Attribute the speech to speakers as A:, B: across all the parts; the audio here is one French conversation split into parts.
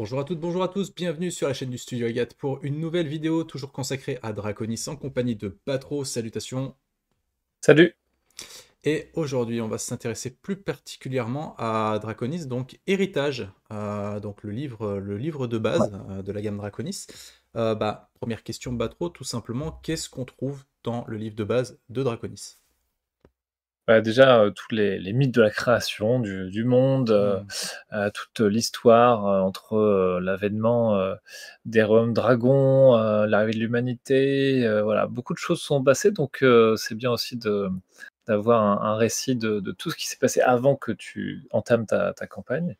A: Bonjour à toutes, bonjour à tous, bienvenue sur la chaîne du Studio Agathe pour une nouvelle vidéo toujours consacrée à Draconis en compagnie de Batro, salutations.
B: Salut!
A: Et aujourd'hui on va s'intéresser plus particulièrement à Draconis, donc Héritage, donc le livre de
B: Ouais.
A: base de la gamme Draconis. Première question Batro, tout simplement, qu'est-ce qu'on trouve dans le livre de base de Draconis?
B: Bah, déjà, tous les mythes de la création du monde,
A: Hmm,
B: toute l'histoire, entre, l'avènement, des royaumes dragons, l'arrivée de l'humanité, voilà, beaucoup de choses sont passées donc c'est bien aussi d'avoir un récit de tout ce qui s'est passé avant que tu entames ta campagne.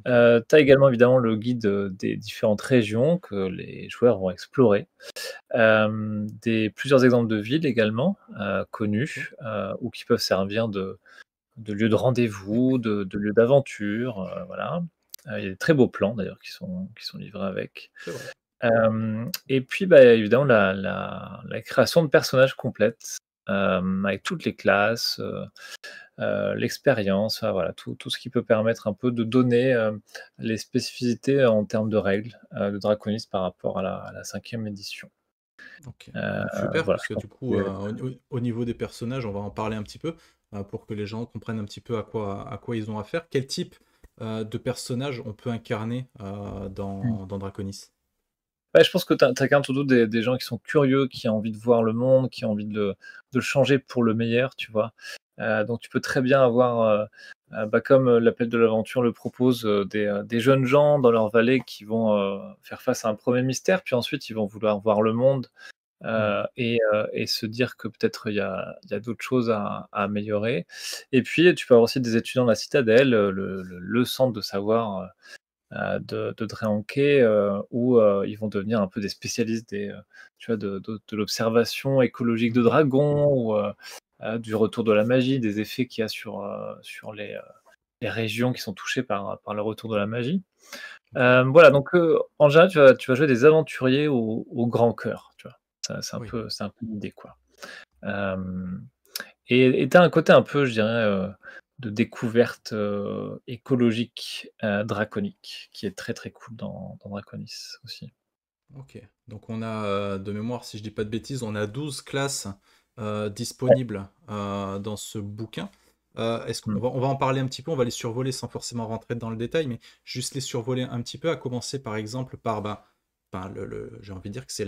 A: ok.
B: Tu as également évidemment le guide, des différentes régions que les joueurs vont explorer. Plusieurs exemples de villes également,
A: Ok.
B: connus, ou qui peuvent servir de lieux de rendez-vous, de lieux d'aventure, voilà. Il y a des très beaux plans d'ailleurs qui sont livrés avec.
A: C'est vrai.
B: Et puis, bah, évidemment la création de personnages complète, avec toutes les classes, l'expérience, voilà, tout ce qui peut permettre un peu de donner, les spécificités en termes de règles, de Draconis par rapport à la 5e édition.
A: Ok, donc super,
B: Voilà,
A: parce
B: je
A: que
B: pense
A: du
B: que
A: coup, au niveau des personnages, on va en parler un petit peu, pour que les gens comprennent un petit peu à quoi ils ont affaire. Quel type de personnage on peut incarner dans Draconis?
B: ouais, je pense que tu as qu'un tout doute des gens qui sont curieux, qui ont envie de voir le monde, qui ont envie de le changer pour le meilleur, tu vois? Donc tu peux très bien avoir, bah, comme, l'appel de l'aventure le propose, des jeunes gens dans leur vallée qui vont, faire face à un premier mystère, puis ensuite ils vont vouloir voir le monde,
A: Hmm,
B: et se dire que peut-être il y a d'autres choses à améliorer. Et puis tu peux avoir aussi des étudiants de la citadelle, le centre de savoir, de Draenké, où, ils vont devenir un peu des spécialistes tu vois, de l'observation écologique de
A: mhm,
B: dragons ou, du retour de la magie, des effets qu'il y a sur les régions qui sont touchées par le retour de la magie.
A: ok.
B: Voilà, donc en général, tu vas jouer des aventuriers au grand cœur, tu vois? Ça
A: Oui,
B: c'est un peu l'idée, quoi. Hem et tu as un côté un peu, je dirais, de découverte, écologique, draconique, qui est très, très cool dans Draconis aussi.
A: ok. Donc on a, de mémoire, si je dis pas de bêtises, on a 12 classes
B: Ouais.
A: disponibles dans ce bouquin. Est-ce qu'on
B: Mmh.
A: va en parler un petit peu, on va les survoler sans forcément rentrer dans le détail, mais juste les survoler un petit peu, à commencer par exemple par, j'ai envie de dire que c'est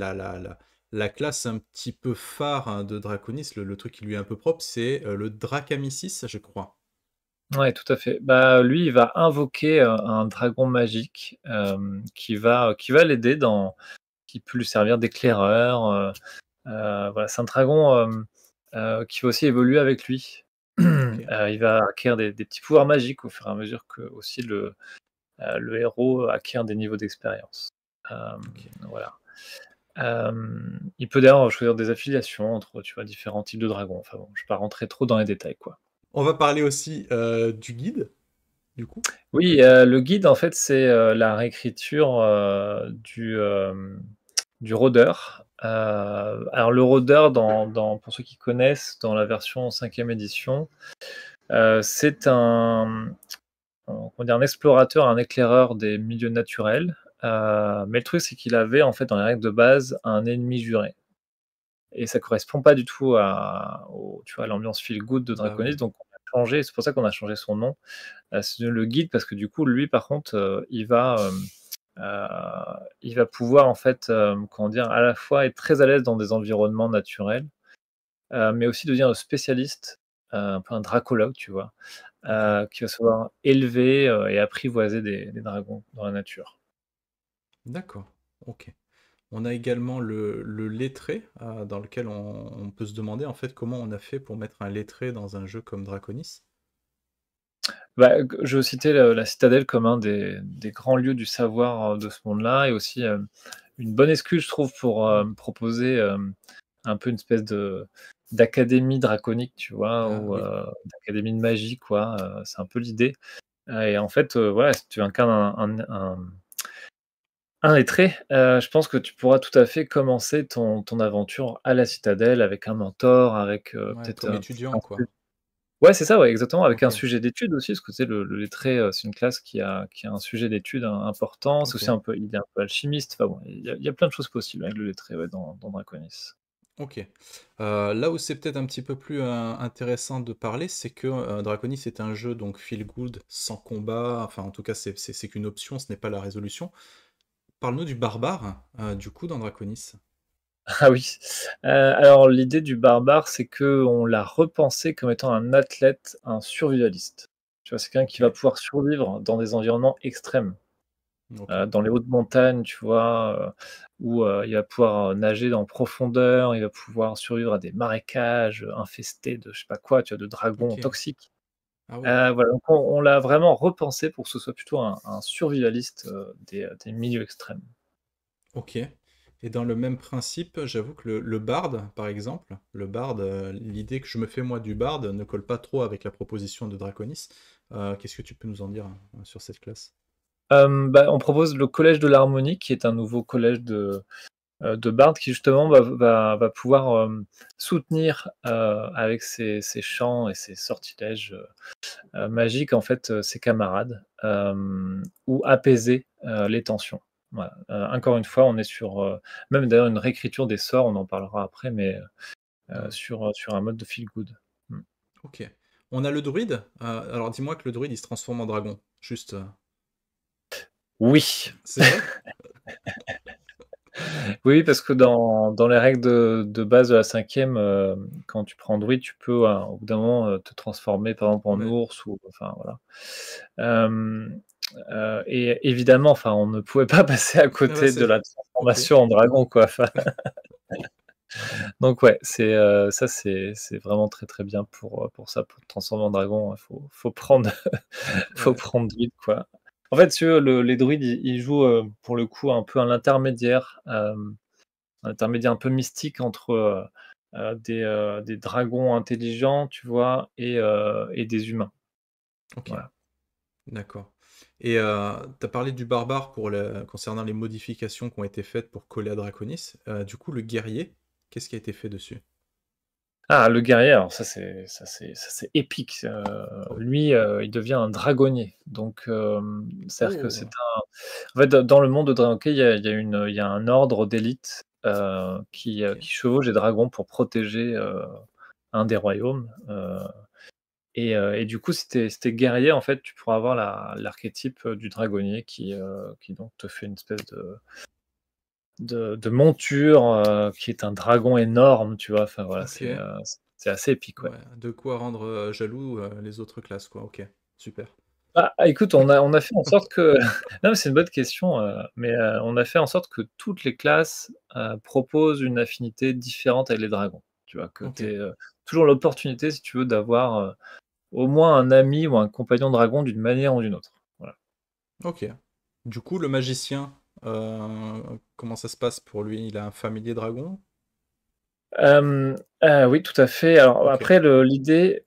A: la classe un petit peu phare de Draconis, le truc qui lui est un peu propre, c'est le Dracamicis, je crois.
B: Ouais, tout à fait. Bah, lui, il va invoquer, un dragon magique, qui va l'aider qui peut lui servir d'éclaireur, voilà. C'est un dragon, qui va aussi évoluer avec lui.
A: Ok,
B: Il va acquérir des petits pouvoirs magiques au fur et à mesure que aussi le héros acquiert des niveaux d'expérience.
A: ok.
B: Voilà. Il peut d'ailleurs choisir des affiliations entre, tu vois, différents types de dragons. Enfin bon, je ne vais pas rentrer trop dans les détails, quoi.
A: On va parler aussi du guide, du coup.
B: Oui, le guide, en fait, c'est, la réécriture, du rôdeur. Alors le rôdeur pour ceux qui connaissent, dans la version 5e édition, c'est comment dire? Un explorateur, un éclaireur des milieux naturels, mais le truc, c'est qu'il avait, en fait, dans les règles de base, un ennemi juré. Et ça correspond pas du tout tu vois, à l'ambiance feel good de
A: Bah
B: Draconis,
A: oui.
B: donc on a changé, c'est pour ça qu'on a changé son nom. C'est le guide parce que du coup, lui, par contre, il va pouvoir en fait, comment dire? À la fois être très à l'aise dans des environnements naturels, mais aussi devenir un spécialiste, un peu un dracologue, tu vois?
A: Ok.
B: Qui va savoir élever, et apprivoiser des dragons dans la nature.
A: D'accord. Ok. On a également le lettré, dans lequel on peut se demander en fait comment on a fait pour mettre un lettré dans un jeu comme Draconis.
B: Bah, je citais la citadelle comme un des grands lieux du savoir, de ce monde-là et aussi, une bonne excuse, je trouve, pour,
A: Hmm.
B: proposer, un peu une espèce d'académie draconique, tu vois?
A: Ah
B: Ou,
A: oui,
B: d'académie de magie, quoi, c'est un peu l'idée. Et en fait, voilà, si tu incarnes un lettré, je pense que tu pourras tout à fait commencer ton aventure à la citadelle avec un mentor, avec,
A: ouais,
B: peut-être,
A: comme étudiant
B: un
A: quoi.
B: Ouais, c'est ça, ouais, exactement, avec un
A: Ok,
B: sujet d'étude aussi, parce que tu sais, le lettré, c'est une classe qui a un sujet d'étude important. C'est
A: ok,
B: aussi un peu il est un peu alchimiste, enfin bon, il y a plein de choses possibles avec le lettré, ouais, dans Draconis.
A: ok. Là où c'est peut-être un petit peu plus intéressant de parler, c'est que Draconis est un jeu donc feel good, sans combat, enfin en tout cas c'est qu'une option, ce n'est pas la résolution. Parle-nous du barbare, du coup, dans Draconis.
B: Ah oui, alors l'idée du barbare, c'est qu'on l'a repensé comme étant un athlète, un survivaliste. Tu vois? C'est quelqu'un
A: Ok,
B: qui va pouvoir survivre dans des environnements extrêmes.
A: ok,
B: Dans les hautes montagnes, tu vois? Où, il va pouvoir, nager en profondeur, il va pouvoir survivre à des marécages, infestés de je sais pas quoi, tu vois? De dragons
A: ok.
B: toxiques.
A: Ah ouais,
B: Voilà, donc on l'a vraiment repensé pour que ce soit plutôt un survivaliste, des milieux extrêmes.
A: ok. Et dans le même principe, j'avoue que le barde, par exemple, le barde, l'idée que je me fais moi du barde ne colle pas trop avec la proposition de Draconis. Qu'est-ce que tu peux nous en dire sur cette classe?
B: Bah, on propose le collège de l'harmonie, qui est un nouveau collège de bardes qui justement va pouvoir, soutenir, avec ses chants et ses sortilèges, magiques en fait, ses camarades, ou apaiser, les tensions. Voilà, encore une fois, on est sur, même d'ailleurs une réécriture des sorts, on en parlera après, mais,
A: Hmm,
B: sur un mode de feel good. Mmh.
A: ok. On a le druide. Alors dis-moi que le druide il se transforme en dragon. Juste.
B: Oui!
A: C'est vrai?
B: Oui, parce que dans les règles de base de la 5e, quand tu prends druide, tu peux, au bout d'un moment, te transformer par exemple en
A: Ouais.
B: ours ou enfin voilà. Hem, et évidemment, enfin, on ne pouvait pas passer à
A: Ah bah
B: côté de
A: c'est.
B: la
A: Ok.
B: transformation en dragon, quoi, enfin, donc ouais, ça c'est vraiment très, très bien pour ça, pour te transformer en dragon, il faut prendre faut
A: Ouais.
B: prendre druide, quoi. En fait, si tu veux, les druides, ils jouent, pour le coup, un peu un intermédiaire, un intermédiaire un peu mystique entre, des dragons intelligents, tu vois? Et des humains.
A: Ok.
B: Voilà.
A: D'accord. Et tu as parlé du barbare concernant les modifications qui ont été faites pour coller à Draconis. Du coup, le guerrier, qu'est-ce qui a été fait dessus?
B: Ah, le guerrier, alors ça c'est épique, lui, il devient un dragonnier. Donc, c'est-à-dire que c'est
A: Oh!
B: un en fait, dans le monde de Dragon Quest, il y a un ordre d'élite,
A: OK,
B: qui chevauche des dragons pour protéger, un des royaumes, et du coup, si tu guerrier, en fait, tu pourras avoir l'archétype, du dragonnier qui donc te fait une espèce de monture, qui est un dragon énorme, tu vois? Enfin voilà,
A: OK.
B: c'est assez épique, ouais.
A: Ouais, de quoi rendre, jaloux, les autres classes, quoi. OK, super.
B: Écoute, on a fait en sorte que non, mais c'est une bonne question, mais on a fait en sorte que toutes les classes, proposent une affinité différente avec les dragons. Tu vois? Que tu
A: OK,
B: aies, toujours l'opportunité, si tu veux, d'avoir, au moins un ami ou un compagnon dragon d'une manière ou d'une autre. Voilà.
A: OK. Du coup, le magicien, comment ça se passe pour lui? Il a un familier dragon?
B: Oui, tout à fait. Alors
A: OK,
B: après l'idée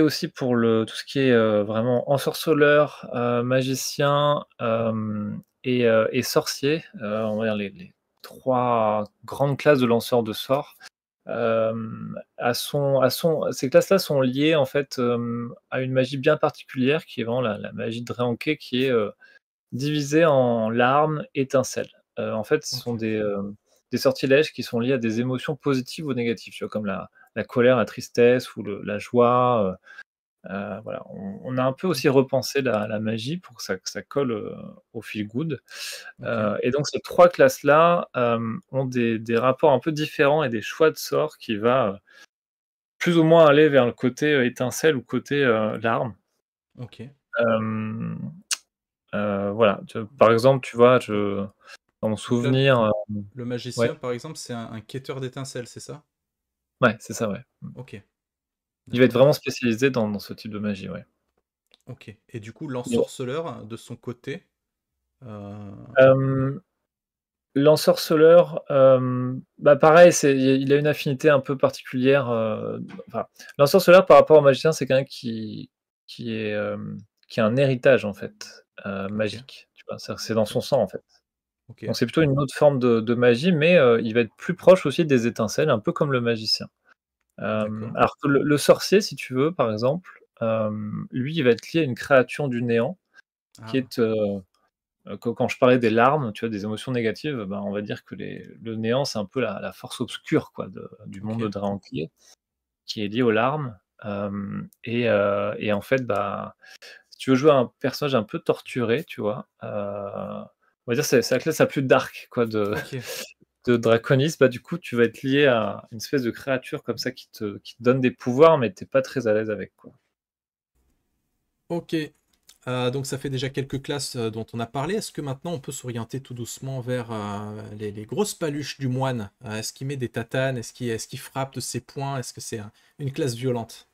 B: aussi pour tout ce qui est, vraiment ensorceleur, magicien, et sorcier, on va dire les 3 grandes classes de lanceurs de sorts, ces classes-là sont liées en fait, à une magie bien particulière qui est vraiment la magie de Draenké qui est, divisé en larmes, étincelles. En fait, ce sont
A: OK,
B: des sortilèges qui sont liés à des émotions positives ou négatives, tu vois? Comme la colère, la tristesse ou la joie, voilà. On a un peu aussi
A: OK,
B: repensé la magie pour que ça colle, au feel good,
A: OK,
B: et donc ces 3 classes-là, ont des rapports un peu différents et des choix de sorts qui va, plus ou moins aller vers le côté, étincelle ou côté, larme.
A: OK.
B: Hem Voilà, par exemple, tu vois,
A: Donc
B: dans mon
A: donc là,
B: souvenir,
A: le
B: ouais,
A: magicien, par exemple, c'est un quêteur d'étincelles, c'est ça?
B: ouais, c'est ça, ouais.
A: OK,
B: Il va être
A: d'accord.
B: vraiment spécialisé dans ce type de magie, ouais.
A: OK, et du coup,
B: Bon,
A: l'ensorceleur, de son côté, heu,
B: hem, l'ensorceleur, bah, pareil, il a une affinité un peu particulière, enfin, l'ensorceleur par rapport au magicien, c'est quelqu'un qui est, qui a un héritage, en fait,
A: OK,
B: magique, tu vois? C'est dans son
A: OK,
B: sang, en fait.
A: OK,
B: Donc c'est plutôt une autre forme de magie, mais il va être plus proche aussi des étincelles, un peu comme le magicien.
A: D'accord.
B: Alors que le sorcier, si tu veux, par exemple, lui, il va être lié à une créature du néant qui
A: Ah,
B: est, quand je parlais des larmes, tu vois, des émotions négatives, ben, on va dire que le néant, c'est un peu la force obscure, quoi, du monde
A: ok.
B: de Draenkier, qui est lié aux larmes. Et en fait, bah, si tu veux jouer un personnage un peu torturé, tu vois, on va dire c'est la classe la plus dark, quoi, de
A: Ok.
B: de Draconis. Bah, du coup, tu vas être lié à une espèce de créature comme ça qui te donne des pouvoirs, mais tu pas très à l'aise avec, quoi.
A: Ok. Donc ça fait déjà quelques classes dont on a parlé. Est-ce que maintenant on peut s'orienter tout doucement vers les grosses paluches du moine? Est-ce qu'il met des tatanes? Est-ce qu'il frappe de ses poings? Est-ce que c'est une classe violente?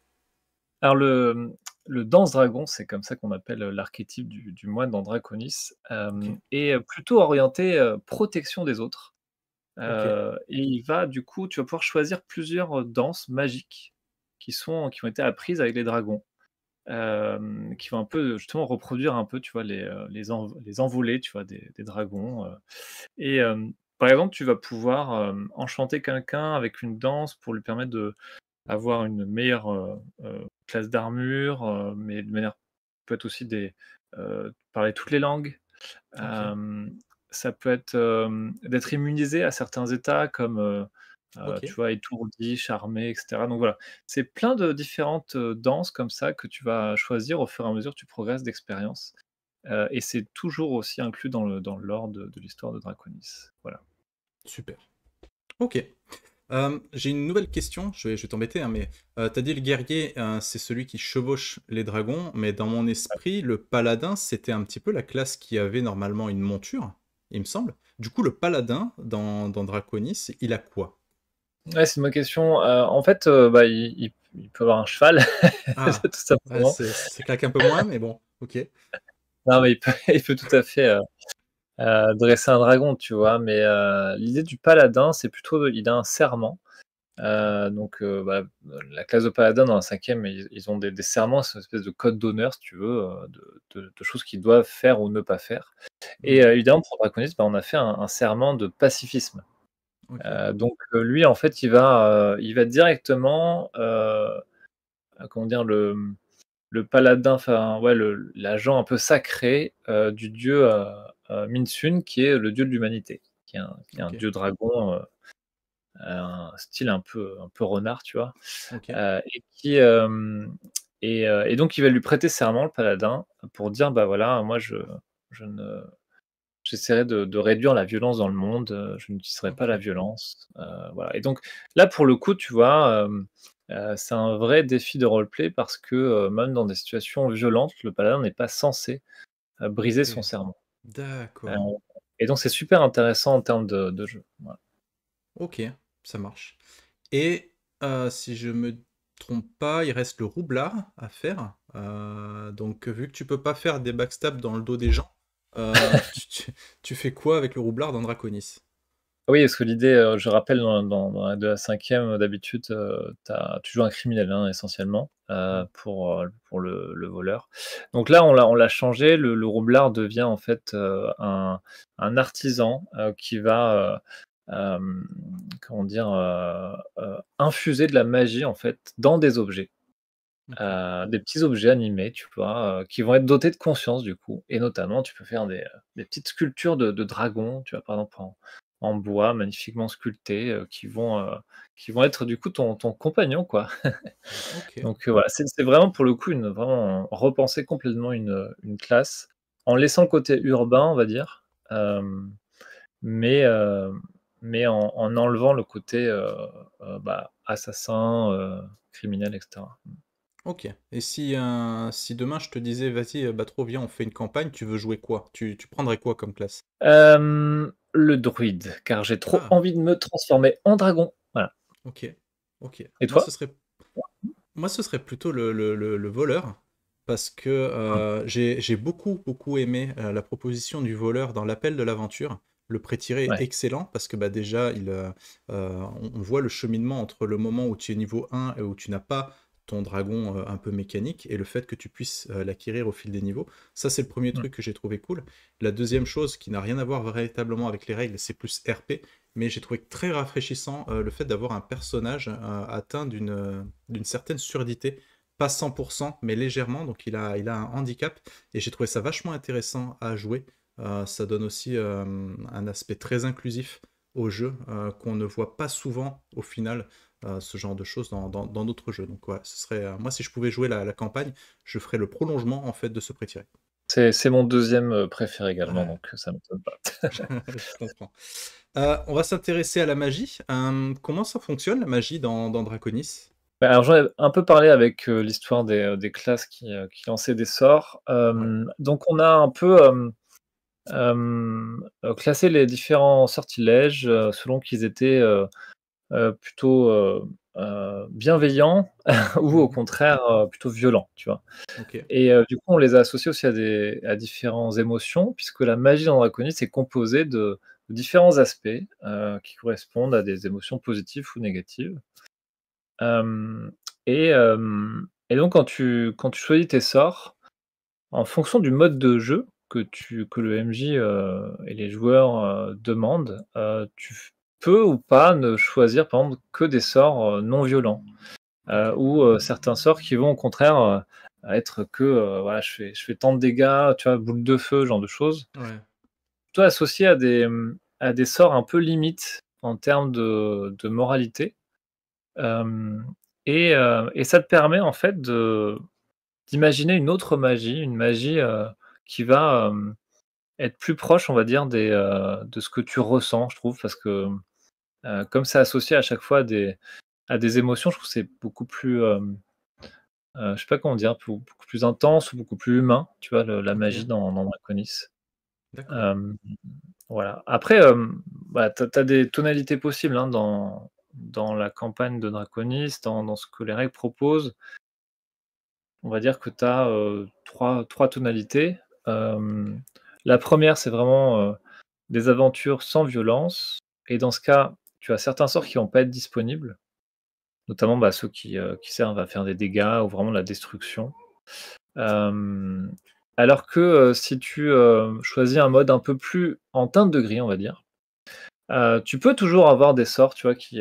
B: Alors le Danse Dragon, c'est comme ça qu'on appelle, l'archétype du moine dans Draconis,
A: Ok.
B: est, plutôt orienté, protection des autres.
A: Ok.
B: Et il va du coup tu vas pouvoir choisir plusieurs, danses magiques qui ont été apprises avec les dragons, qui vont un peu, justement reproduire un peu, tu vois, les envolées, tu vois, des dragons, et par exemple, tu vas pouvoir, enchanter quelqu'un avec une danse pour lui permettre d'avoir une meilleure, classe d'armure, mais de manière peut être aussi parler toutes les langues.
A: Ok.
B: Hem, Ça peut être, d'être immunisé à certains états comme,
A: Ok.
B: tu vois, étourdi, charmé et cetera. Donc voilà, c'est plein de différentes, danses comme ça que tu vas choisir au fur et à mesure que tu progresses d'expérience, et c'est toujours aussi inclus dans le lore de l'histoire de Draconis. Voilà.
A: Super. Ok. J'ai une nouvelle question, je vais t'embêter, hein, mais t'as dit le guerrier, c'est celui qui chevauche les dragons, mais dans mon esprit, le paladin, c'était un petit peu la classe qui avait normalement une monture, il me semble. Du coup, le paladin, dans Draconis, il a quoi?
B: Ouais, c'est une bonne question. En fait, bah, il peut avoir un cheval,
A: Ah,
B: tout
A: ouais,
B: simplement.
A: ça claque un peu moins, mais bon, ok.
B: Non, mais il peut il peut tout à fait, dresser un dragon, tu vois? Mais, l'idée du paladin, c'est plutôt il a un serment.
A: Ok,
B: Donc, bah, la classe de paladin dans la 5e, ils ont des serments, c'est une espèce de code d'honneur, si tu veux, de choses qu'ils doivent faire ou ne pas faire. Et
A: mhm,
B: évidemment, pour Draconis, bah, on a fait un serment de pacifisme.
A: ok,
B: Donc, lui, en fait, il va directement, comment dire? Le paladin, enfin, ouais, l'agent un peu sacré, du dieu, Minsun, qui est le dieu de l'humanité, qui est un
A: ok,
B: dieu dragon, un style un peu renard, tu vois?
A: ok,
B: Et et donc il va lui prêter serment, le paladin, pour dire: «Bah, voilà, moi je ne j'essaierai de réduire la violence dans le monde, je n'utiliserai pas la
A: ok.
B: violence», voilà. Et donc là, pour le coup, tu vois, c'est un vrai défi de roleplay parce que, même dans des situations violentes, le paladin n'est pas censé, briser
A: Ok,
B: son serment. Heu
A: d'accord.
B: et donc c'est super intéressant en termes de jeu. Voilà.
A: Ok, ça marche. Et si je me trompe pas, il reste le roublard à faire. Donc vu que tu peux pas faire des backstabs dans le dos des gens, tu fais quoi avec le roublard dans Draconis?
B: Oui, parce que l'idée, je rappelle dans la de la 5e, d'habitude, tu joues un criminel, hein, essentiellement,
A: Mm.
B: pour le voleur. Donc là, on l'a changé, le roublard devient en fait, un artisan, qui va, comment dire? Infuser de la magie, en fait, dans des objets.
A: Ok,
B: Des petits objets animés, tu vois? Qui vont être dotés de conscience, du coup, et notamment, tu peux faire des petites sculptures de dragons, tu vois? Par exemple, en bois, magnifiquement sculptés, qui vont être, du coup, ton compagnon, quoi.
A: ok,
B: Donc, voilà, c'est vraiment, pour le coup, vraiment repenser complètement une classe, en laissant le côté urbain, on va dire, mais mais en enlevant le côté, bah, assassin, criminel et cetera.
A: ok. Et si demain je te disais, vas-y, bah trop viens, on fait une campagne, tu veux jouer quoi? Tu prendrais quoi comme classe?
B: Le druide, car j'ai trop
A: Ah,
B: envie de me transformer en dragon. Voilà.
A: ok, ok.
B: Et
A: Moi,
B: toi?
A: ce serait plutôt le voleur, parce que
B: Mmh,
A: j'ai beaucoup, beaucoup aimé la proposition du voleur dans l'appel de l'aventure. Le pré-tiré est
B: ouais,
A: excellent, parce que bah, déjà, on voit le cheminement entre le moment où tu es niveau 1 et où tu n'as pas ton dragon un peu mécanique, et le fait que tu puisses l'acquérir au fil des niveaux. Ça, c'est le premier
B: mmh,
A: truc que j'ai trouvé cool. La deuxième chose, qui n'a rien à voir véritablement avec les règles, c'est plus RP. mais j'ai trouvé très rafraîchissant le fait d'avoir un personnage atteint d'une certaine surdité, pas 100%, mais légèrement, donc il a un handicap, et j'ai trouvé ça vachement intéressant à jouer. Ça donne aussi un aspect très inclusif au jeu qu'on ne voit pas souvent au final, ce genre de choses dans d'autres jeux. Donc ouais, ce serait, moi si je pouvais jouer la campagne, je ferais le prolongement en fait de ce pré-tiré.
B: C'est mon deuxième préféré également,
A: Ouais,
B: donc ça m'étonne pas.
A: je comprends. On va s'intéresser à la magie. Comment ça fonctionne la magie dans Draconis?
B: Bah, alors j'en ai un peu parlé avec l'histoire des classes qui lançaient des sorts.
A: Ouais,
B: Donc on a un peu classé les différents sortilèges selon qu'ils étaient plutôt bienveillants ou au
A: mhm,
B: contraire plutôt violents, tu vois.
A: ok,
B: Et du coup, on les a associés aussi à différentes émotions, puisque la magie dans Draconis est composée de différents aspects qui correspondent à des émotions positives ou négatives. Hem et donc quand tu choisis tes sorts, en fonction du mode de jeu que le MJ et les joueurs demandent, tu peux ou pas ne choisir, par exemple, que des sorts non violents.
A: ok,
B: Ou certains sorts qui vont au contraire être que voilà, je fais tant de dégâts, tu vois? Boule de feu, ce genre de choses.
A: ouais,
B: Plutôt associé à des sorts un peu limites en termes de moralité. Hem et ça te permet en fait d'imaginer une autre magie, une magie qui va être plus proche, on va dire, de ce que tu ressens, je trouve. Parce que comme c'est associé à chaque fois à des émotions, je trouve que c'est beaucoup plus je sais pas comment dire, beaucoup plus intense ou beaucoup plus humain, tu vois, la magie
A: ok,
B: dans Draconis.
A: d'accord,
B: Hem, voilà. Après, bah, tu as des tonalités possibles, hein, dans la campagne de Draconis, dans ce que les règles proposent. On va dire que tu as 3 tonalités. Hem, la première, c'est vraiment des aventures sans violence, et dans ce cas, tu as certains sorts qui vont pas être disponibles, notamment, bah, ceux qui servent à faire des dégâts ou vraiment de la destruction. Hem, alors que si tu choisis un mode un peu plus en teinte de gris, on va dire, tu peux toujours avoir des sorts, tu vois, qui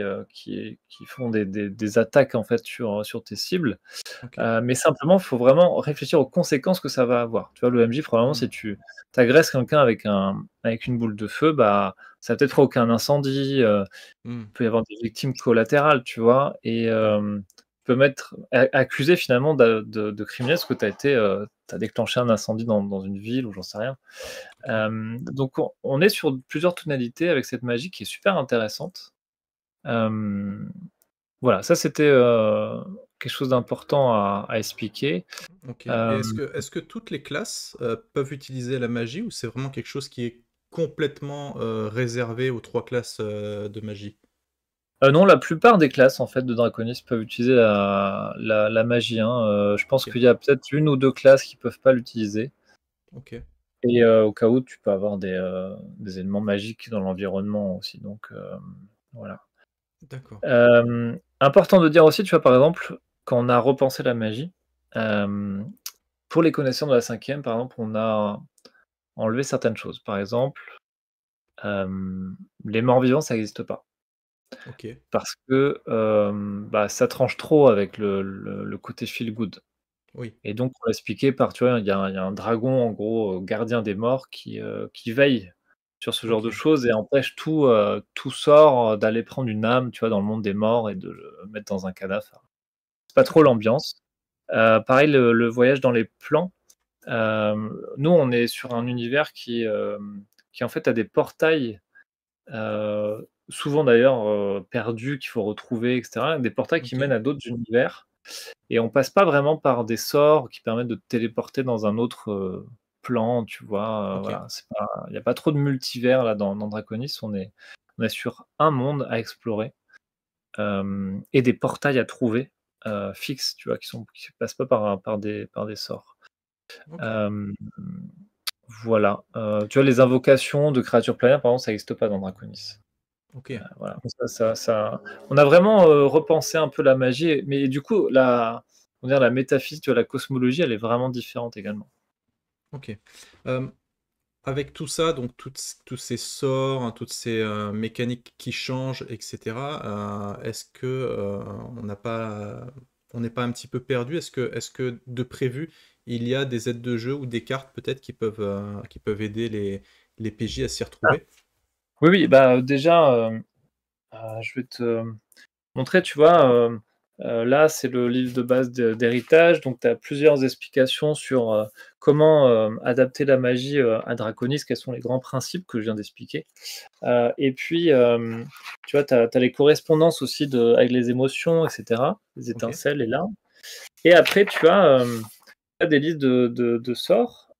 B: font des attaques en fait sur tes cibles.
A: ok,
B: Mais simplement, il faut vraiment réfléchir aux conséquences que ça va avoir. Tu vois, le MJ, probablement,
A: hmm,
B: si tu agresses quelqu'un avec une boule de feu, bah, ça va peut-être provoquer un incendie,
A: hmm,
B: il peut y avoir des victimes collatérales, tu vois? Et
A: ouais,
B: tu peux mettre accusé finalement de criminel parce que tu as déclenché un incendie dans une ville ou j'en sais rien.
A: ok.
B: Donc on est sur plusieurs tonalités avec cette magie qui est super intéressante. Hem, voilà, ça c'était quelque chose d'important à expliquer.
A: Ok. Et
B: Hem,
A: est-ce que toutes les classes peuvent utiliser la magie ou c'est vraiment quelque chose qui est complètement réservé aux trois classes de magie?
B: non, la plupart des classes en fait de Draconis peuvent utiliser la magie, hein, je pense
A: Ok,
B: qu'il y a peut-être une ou 2 classes qui peuvent pas l'utiliser.
A: ok,
B: Et au cas où, tu peux avoir des éléments magiques dans l'environnement aussi, donc voilà.
A: d'accord.
B: Important de dire aussi, tu vois, par exemple, quand on a repensé la magie, hem, pour les connaisseurs de la 5e, par exemple, on a enlevé certaines choses. Par exemple, les morts-vivants, ça n'existe pas
A: Ok,
B: parce que, bah, ça tranche trop avec le côté feel good.
A: oui,
B: Et donc on l'a expliqué par, tu vois, il y a un dragon en gros, gardien des morts qui veille sur ce genre
A: ok,
B: de choses et empêche tout sort d'aller prendre une âme, tu vois, dans le monde des morts et de le mettre dans un cadavre. Enfin, c'est pas trop
A: d'accord.
B: l'ambiance. Pareil le voyage dans les plans, nous on est sur un univers qui en fait a des portails, souvent d'ailleurs, perdus qu'il faut retrouver et cetera. Des portails qui
A: Ok,
B: mènent à d'autres univers et on passe pas vraiment par des sorts qui permettent de te téléporter dans un autre plan, tu vois?
A: ok,
B: Voilà, c'est pas il y a pas trop de multivers là dans Draconis, on est sur un monde à explorer, et des portails à trouver, fixes, tu vois? Qui passent pas par des sorts.
A: ok,
B: Hem, voilà, tu vois les invocations de créatures planétaires par exemple, ça existe pas dans Draconis.
A: ok,
B: Voilà, ça on a vraiment repensé un peu la magie, mais du coup on va dire la métaphysique, tu vois, la cosmologie, elle est vraiment différente également.
A: ok. Euh, avec tout ça, donc tous ces sorts, hein, toutes ces mécaniques qui changent, etc., est-ce que on n'est pas un petit peu perdu? Est-ce que de prévu, il y a des aides de jeu ou des cartes peut-être qui peuvent aider les PJ à s'y
B: Ah,
A: retrouver?
B: oui, oui, bah, déjà, je vais te montrer, tu vois, là, c'est le livre de base d'héritage, donc tu as plusieurs explications sur, comment, adapter la magie, à Draconis, quels sont les grands principes que je viens d'expliquer. Et puis, tu vois, tu as les correspondances aussi avec les émotions, et cetera, les
A: Ok,
B: étincelles, les larmes. Et après, tu as, des listes de sorts,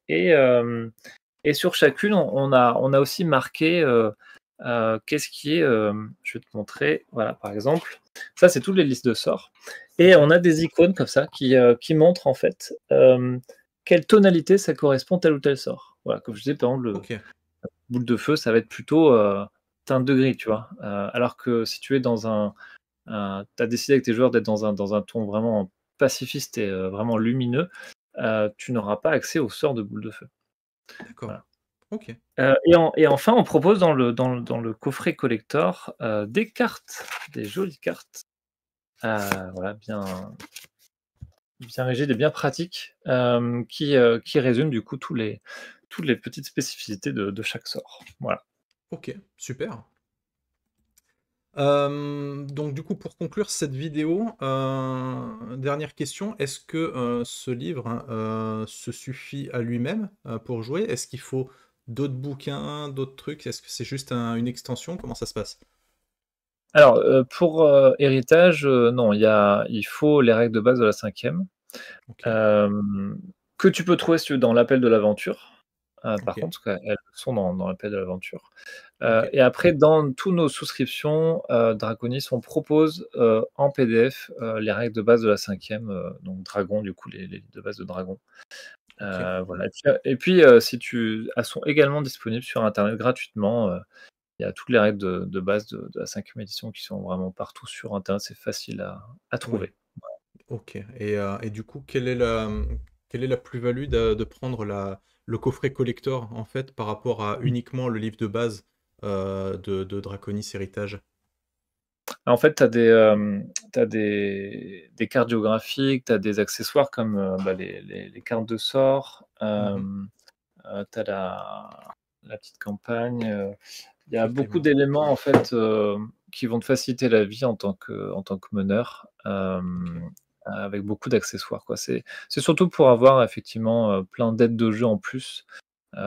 B: et sur chacune, on a aussi marqué, qu'est-ce qui est, je vais te montrer, voilà, par exemple, ça, c'est toutes les listes de sorts et
A: ok,
B: on a des icônes comme ça qui montrent, en fait, quelle tonalité ça correspond tel ou tel sort. Voilà, comme je disais, par exemple, le
A: ok.
B: boule de feu, ça va être plutôt, teinte de gris, tu vois? Alors que si tu es dans tu as décidé avec tes joueurs d'être dans un ton vraiment pacifiste et vraiment lumineux, tu n'auras pas accès au sort de boule de feu.
A: D'accord.
B: Voilà.
A: Ok.
B: Et enfin, on propose dans le coffret collector, des cartes, des jolies cartes, voilà, bien rigides et bien pratiques, qui résument du coup toutes les petites spécificités de chaque sort. Voilà.
A: Ok, super. Donc du coup, pour conclure cette vidéo, dernière question, est-ce que ce livre, hein, se suffit à lui-même pour jouer? Est-ce qu'il faut d'autres bouquins, d'autres trucs? Est-ce que c'est juste une extension? Comment ça se passe?
B: Alors, pour, héritage, non, il faut les règles de base de la 5e,
A: Ok,
B: hem, que tu peux trouver si tu veux dans l'appel de l'aventure, par
A: ok,
B: contre, parce qu'elles sont dans l'appel de l'aventure.
A: ok,
B: Et après, dans tous nos souscriptions, Draconis, on propose, en PDF, les règles de base de la 5e, donc Dragon, du coup, les livres de base de Dragon.
A: ok.
B: Et puis, elles sont également disponibles sur internet gratuitement, il y a toutes les règles de base de la 5e édition qui sont vraiment partout sur internet, c'est facile à
A: Oui,
B: trouver.
A: ok. Et du coup, quelle est la plus-value de prendre le coffret collector en fait par rapport à uniquement le livre de base de Draconis Héritage?
B: En fait, tu des cartes géographiques, tu as des accessoires comme, bah, les cartes de sort,
A: Mhm,
B: tu as la petite campagne, il y a beaucoup
A: effectivement.
B: d'éléments en fait, qui vont te faciliter la vie en tant que meneur,
A: Ok.
B: avec beaucoup d'accessoires, quoi. C'est surtout pour avoir effectivement, plein d'aides de jeu en plus, c'est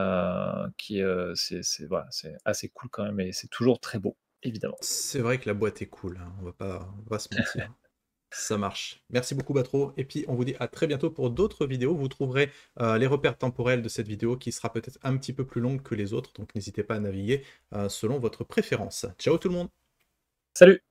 B: voilà, c'est assez cool quand même et c'est toujours très beau, évidemment.
A: C'est vrai que la boîte est cool, hein, on va pas se mentir. Ça marche. Merci beaucoup Batro. Et puis on vous dit à très bientôt pour d'autres vidéos. Vous trouverez les repères temporels de cette vidéo qui sera peut-être un petit peu plus longue que les autres, donc n'hésitez pas à naviguer selon votre préférence. Ciao tout le monde!
B: Salut!